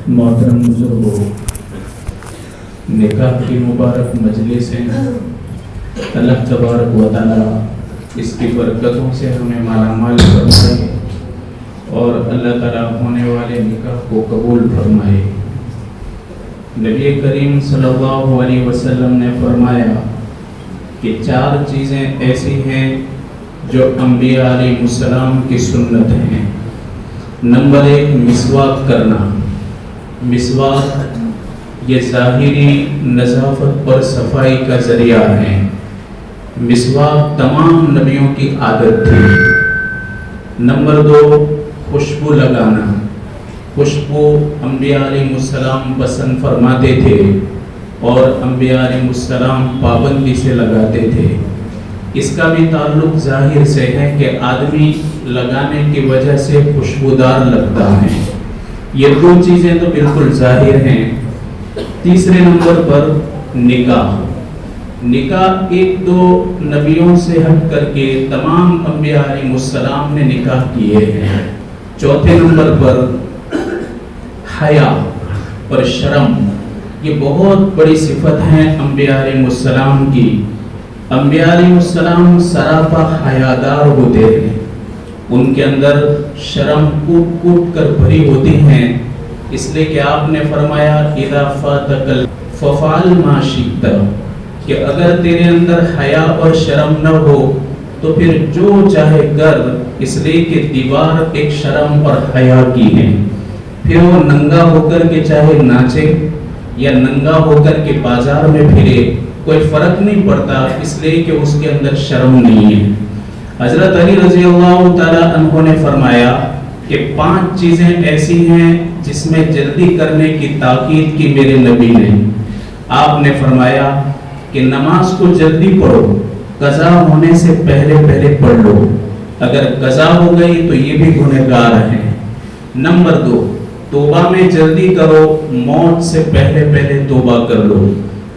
मोहतरम बुजुर्गों, निकाह की मुबारक मजलिस है। अल्लाह तबारक व तआला इसकी बरकतों से हमें मालामाल फरमाए और अल्लाह ताला होने वाले निकाह को कबूल फरमाए। नबी करीम सल्लल्लाहु अलैहि वसल्लम ने फरमाया कि 4 चीज़ें ऐसी हैं जो अंबिया अलैहिस्सलाम की सुन्नत हैं। नंबर 1, मिसवाक करना। मिसवाक ये ज़ाहिरी नज़ाफ़त और सफाई का ज़रिया है। मिसवाक तमाम नबियों की आदत थी। नंबर 2, खुशबू लगाना। खुशबू अंबिया अलैहिस्सलाम पसंद फरमाते थे और अंबिया अलैहिस्सलाम पाबंदी से लगाते थे। इसका भी ताल्लुक ज़ाहिर से है कि आदमी लगाने की वजह से खुशबूदार लगता है। ये 2 चीज़ें तो बिल्कुल ज़ाहिर हैं। तीसरे नंबर पर निकाह। निकाह 1-2 नबियों से हट करके तमाम अंबिया अलैहिस्सलाम ने निकाह किए हैं। चौथे नंबर पर हया और शर्म। ये बहुत बड़ी सिफत है अंबिया अलैहिस्सलाम की। अंबिया अलैहिस्सलाम सरापा हयादार होते हैं। उनके अंदर शर्म कूट कूट कर भरी होती हैं, इसलिए कि आपने फरमाया इज़ा फ़ातकल फ़फ़अल मा शि'त, कि अगर तेरे अंदर हया और शर्म न हो तो फिर जो चाहे कर, इसलिए कि दीवार एक शर्म और हया की है। फिर वो नंगा होकर के चाहे नाचे या नंगा होकर के बाजार में फिरे, कोई फर्क नहीं पड़ता, इसलिए कि उसके अंदर शर्म नहीं है। हजरत अली रज़ी अल्लाह ताला अन्हु ने फरमाया कि 5 चीज़ें ऐसी हैं जिसमें जल्दी करने की ताकीद की मेरे नबी ने। आपने फरमाया कि नमाज को जल्दी पढ़ो, कज़ा होने से पहले पहले पढ़ लो। अगर कज़ा हो गई तो ये भी गुनहगार है। नंबर 2, तौबा में जल्दी करो, मौत से पहले पहले तौबा कर लो।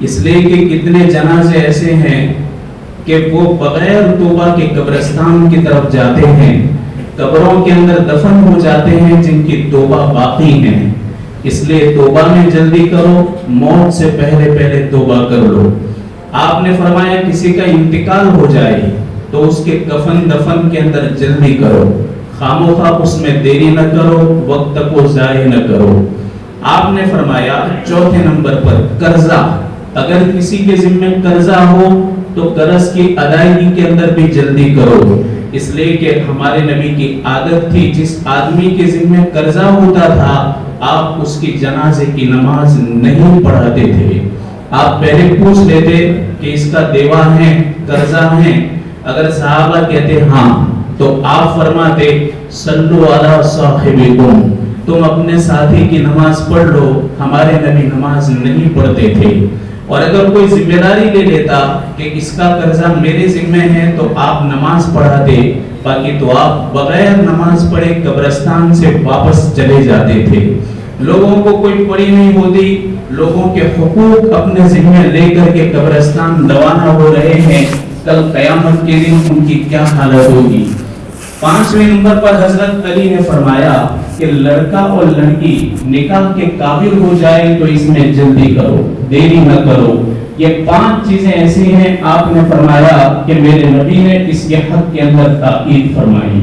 इसलिए कि कितने जनाजे ऐसे हैं कि वो बगैर तौबा के कब्रिस्तान की तरफ जाते हैं, कब्रों के अंदर दफन हो जाते हैं जिनकी तौबा बाकी है। इसलिए तौबा में जल्दी करो, मौत से पहले पहले तौबा कर लो। आपने फरमाया किसी का इंतकाल हो जाए तो उसके कफन दफन के अंदर जल्दी करो, खामोखा उसमें देरी न करो, वक्त को जाया न करो। आपने फरमाया चौथे नंबर पर कर्जा। अगर किसी के जिम्मे कर्जा हो तो कर्ज की अदायगी के अंदर भी जल्दी करो। इसलिए कि हमारे नबी की आदत थी, जिस आदमी के जिम्मे कर्जा होता था आप उसकी जनाजे की नमाज नहीं पढ़ाते थे। आप पहले पूछ लेते कि इसका देवा है, कर्जा है। अगर सहाबा कहते हाँ तो आप फरमाते सल्लु अला साहिबिकुम, तुम अपने साथी की नमाज पढ़ लो। हमारे नबी नमाज नहीं पढ़ते थे। और अगर कोई जिम्मेदारी ले लेता कि इसका कर्जा मेरे जिम्मे है तो आप नमाज पढ़ाते, बाकी तो आप बगैर नमाज पढ़े कब्रिस्तान से वापस चले जाते थे। लोगों को कोई पड़ी नहीं होती, लोगों के हुकूक अपने जिम्मे लेकर के कब्रिस्तान रवाना हो रहे हैं। कल क़यामत के दिन उनकी क्या हालत होगी। 5वें नंबर पर हजरत अली ने फरमाया कि लड़का और लड़की निकाह के काबिल हो जाए तो इसमें जल्दी करो, देरी न करो। ये 5 चीजें ऐसी हैं, आपने फरमाया कि मेरे नबी ने इसके हक के अंदर ताकीद फरमाई।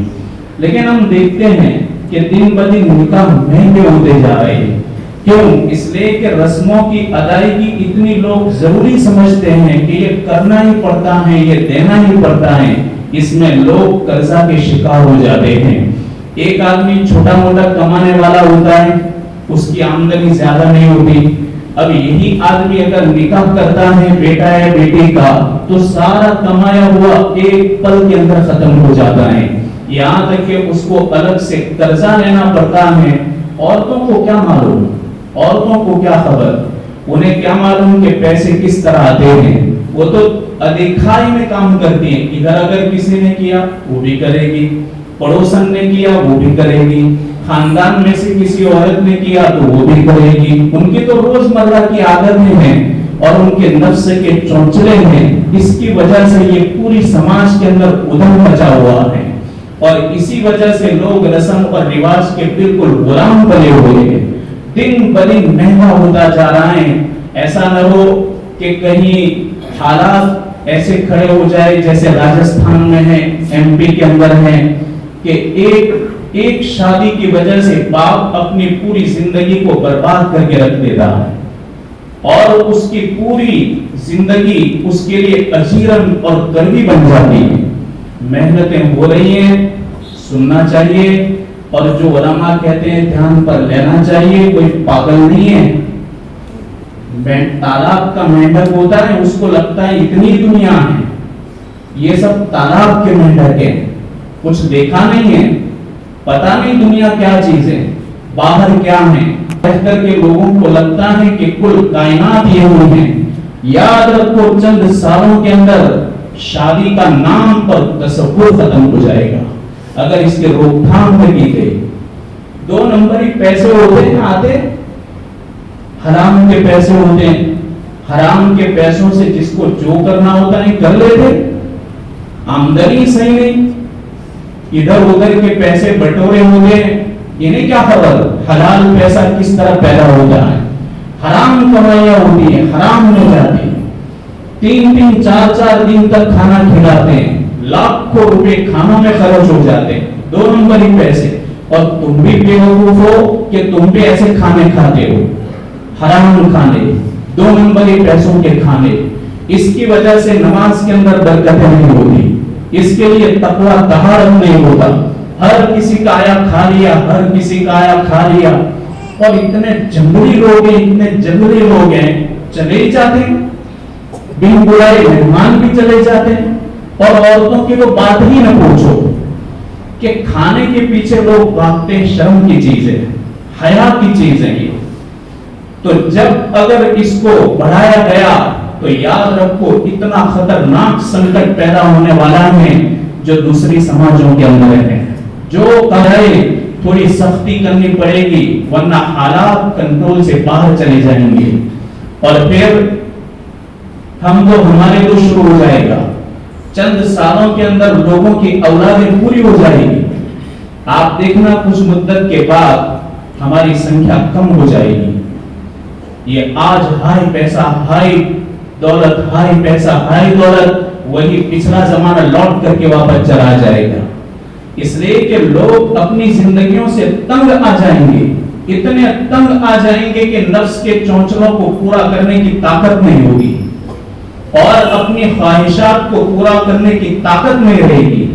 लेकिन हम देखते हैं कि दिन ब दिन निकाह महंगे होते जा रहे हैं। क्यों? इसलिए कि रस्मों की अदायगी इतनी लोग जरूरी समझते हैं कि ये करना ही पड़ता है, ये देना ही पड़ता है। इसमें लोग कर्जा के शिकार हो जाते हैं। एक आदमी छोटा मोटा कमाने वाला होता है, उसकी आमदनी ज्यादा नहीं होती। अब यही आदमी अगर निकाह करता है बेटा या बेटी का, तो सारा कमाया हुआ एक पल के अंदर खत्म हो जाता है। यहाँ तक कि उसको अलग से कर्जा लेना पड़ता है। औरतों को क्या मालूम, औरतों को क्या खबर, उन्हें क्या मालूम कि पैसे किस तरह आते हैं। वो तो अदिखाई में काम करती है। इधर अगर किसी ने किया वो भी करेगी, पड़ोसन ने किया वो भी करेगी, खानदान में से किसी औरत ने किया तो वो भी करेगी। उनकी तो रोजमर्रा की आदत है और उनके नफ्स के चौंचले हैं। इसकी वजह से ये पूरी समाज के अंदर उधम मचा हुआ है और इसी वजह से लोग रस्म और रिवाज के बिल्कुल गुलाम बने हुए हैं। दिन ब दिन महंगा होता जा रहा है। ऐसा न हो कि कहीं हालात ऐसे खड़े हो जाए जैसे राजस्थान में है, एमपी के अंदर है, कि एक शादी की वजह से बाप अपनी पूरी जिंदगी को बर्बाद करके रख देता है और उसकी पूरी जिंदगी उसके लिए अजीरन और गर्मी बन जाती है। मेहनतें हो रही हैं, सुनना चाहिए, और जो उलमा कहते हैं ध्यान पर लेना चाहिए, कोई पागल नहीं है। तालाब का मेंढक होता है, उसको लगता है इतनी दुनिया है, ये सब तालाब के मेंढक हैं, कुछ देखा नहीं है, पता नहीं दुनिया क्या चीज है, बाहर क्या है। बेहतर के लोगों को लगता है कि कुल कायनात ये हुई है। याद रखो, चंद सालों के अंदर शादी का नाम पर तसव्वुर खत्म हो जाएगा अगर इसके रोकथाम में की गई। 2 नंबरी पैसे होते हैं, आते हराम के पैसे होते हैं, हराम के पैसों से जिसको जो करना होता है कर लेते। आमदनी सही नहीं, इधर उधर के पैसे बटोरे होते हैं, इन्हें क्या खबर हलाल पैसा किस तरह पैदा होता है। हराम कमाइयां होती है, हराम में जाती है, 3-3, 4-4 दिन तक खाना खिलाते हैं, लाखों रुपए खानों में खर्च हो जाते हैं, 2 नंबरी पैसे। और तुम भी बेवकूफ हो कि तुम भी ऐसे खाने खाते हो, हराम खाने, 2 नंबरी पैसों के खाने। इसकी वजह से नमाज के अंदर बरकत नहीं होती, इसके लिए तकवा तहारत नहीं होता। हर किसी का आया खा लिया, हर किसी का आया खा लिया, और इतने जंगली लोग हैं, इतने जंगली लोग हैं, चले ही जाते हैं, बिन बुलाए मेहमान भी चले जाते हैं। और औरतों की वो बात ही न पूछो कि खाने के पीछे लोग भागते हैं, शर्म की चीज है, हया की चीज है ये। तो जब अगर इसको बढ़ाया गया तो याद रखो इतना खतरनाक संकट पैदा होने वाला है जो दूसरी समाजों के अंदर है। जो करे थोड़ी सख्ती करनी पड़ेगी, वरना हालात कंट्रोल से बाहर चले जाएंगे और फिर हम तो हमारे तो शुरू हो जाएगा। चंद सालों के अंदर लोगों की औलादें पूरी हो जाएगी। आप देखना कुछ मुद्दत के बाद हमारी संख्या कम हो जाएगी। ये आज हाई पैसा हाई दौलत, हाई पैसा हाई दौलत, वही पिछला जमाना लौट करके वापस चला जाएगा। इसलिए कि लोग अपनी जिंदगियों से तंग आ जाएंगे, इतने तंग आ जाएंगे कि नफ्स के चौंचलों को पूरा करने की ताकत नहीं होगी और अपनी ख्वाहिशात को पूरा करने की ताकत नहीं रहेगी।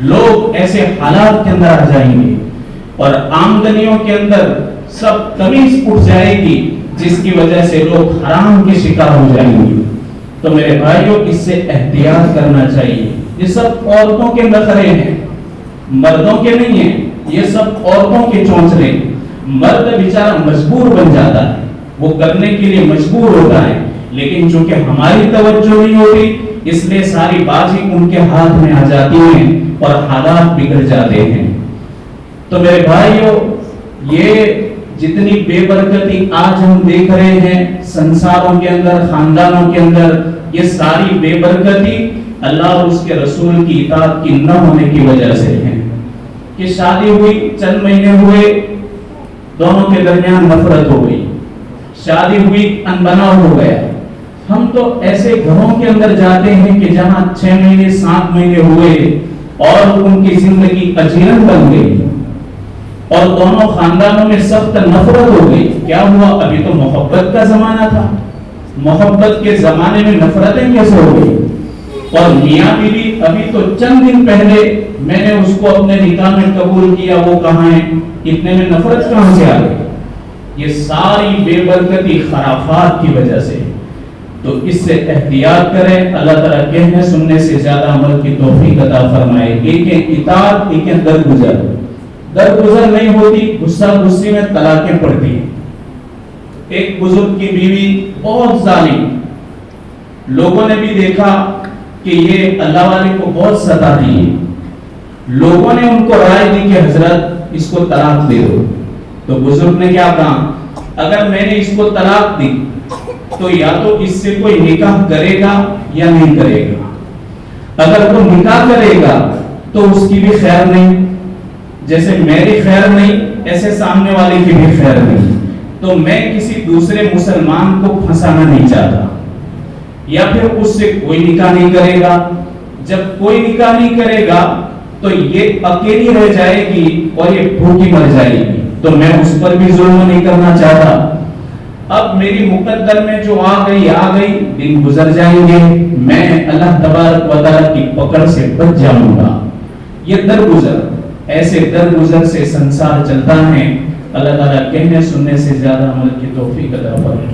लोग ऐसे हालात के अंदर आ जाएंगे और आमदनियों के अंदर सब तमीज उठ जाएगी, जिसकी वजह से लोग हराम के शिकार हो जाएंगे। तो मेरे भाइयों, इससे एहतियात करना चाहिए। ये सब औरतों के नखरे हैं, मर्दों के नहीं है, ये सब औरतों के चौंचले। मर्द बेचारा मजबूर बन जाता है, वो करने के लिए मजबूर होता है, लेकिन चूंकि हमारी तवज्जो नहीं होती इसलिए सारी बाजी उनके हाथ में आ जाती है और हालात बिगड़ जाते हैं। तो मेरे भाइयों, ये जितनी बेबरकती आज हम देख रहे हैं संसारों के अंदर, खानदानों के अंदर, ये सारी बेबरकती अल्लाह और उसके रसूल की इताअत की न होने की वजह से है। कि शादी हुई, चंद महीने हुए, दोनों के दरमियान नफरत हो गई, शादी हुई, अनबना हो गया। हम तो ऐसे घरों के अंदर जाते हैं कि जहां 6 महीने 7 महीने हुए और उनकी जिंदगी अजीरन बन गई और दोनों खानदानों में सख्त नफरत हो गई। क्या हुआ? अभी तो मोहब्बत का जमाना था, मोहब्बत के जमाने में नफरतें कैसे हो गई? और मियां बीवी, अभी तो चंद दिन पहले मैंने उसको अपने निकाह में कबूल किया, वो कहां है? इतने में नफरत कहां से आ गई? ये सारी बेबरकती खराफात की वजह से। तो इससे एहतियात करें। अल्लाह ताला कहने सुनने से ज्यादा अमल की तौफीक अता फरमाए। एक एक इताअत, एक एक दरगुजर नहीं होती, गुस्सा गुस्से में तलाकें पड़ती हैं। एक बुजुर्ग की बीवी बहुत जालिम, लोगों ने भी देखा कि ये अल्लाह वाले को बहुत सताती है। लोगों ने उनको राय दी कि हजरत इसको तलाक दे दो। तो बुजुर्ग ने क्या कहा? अगर मैंने इसको तलाक दी तो या तो इससे कोई निकाह करेगा या नहीं करेगा। अगर वो निकाह करेगा तो उसकी भी खैर नहीं, जैसे मेरी खैर नहीं ऐसे सामने वाले की भी खैर नहीं। تو میں کسی دوسرے مسلمان کو پھنسانا نہیں چاہتا، یا پھر اس سے کوئی نکاح نہیں کرے گا. جب کوئی نکاح نہیں کرے گا تو یہ اکیلی رہ جائے گی اور یہ بھوکی مر جائے گی، تو میں اس پر بھی ظلم نہیں کرنا چاہتا. اب میری مقدر میں جو آ گئی، دن گزر جائیں گے، میں اللہ تبارک و تعالیٰ کی پکڑ سے بچ جاؤں گا. یہ درگزر، ایسے درگزر سے سنسار چلتا ہے. اللہ تعالیٰ کہنے سننے سے زیادہ عمل کی توفیق عطا فرمائے.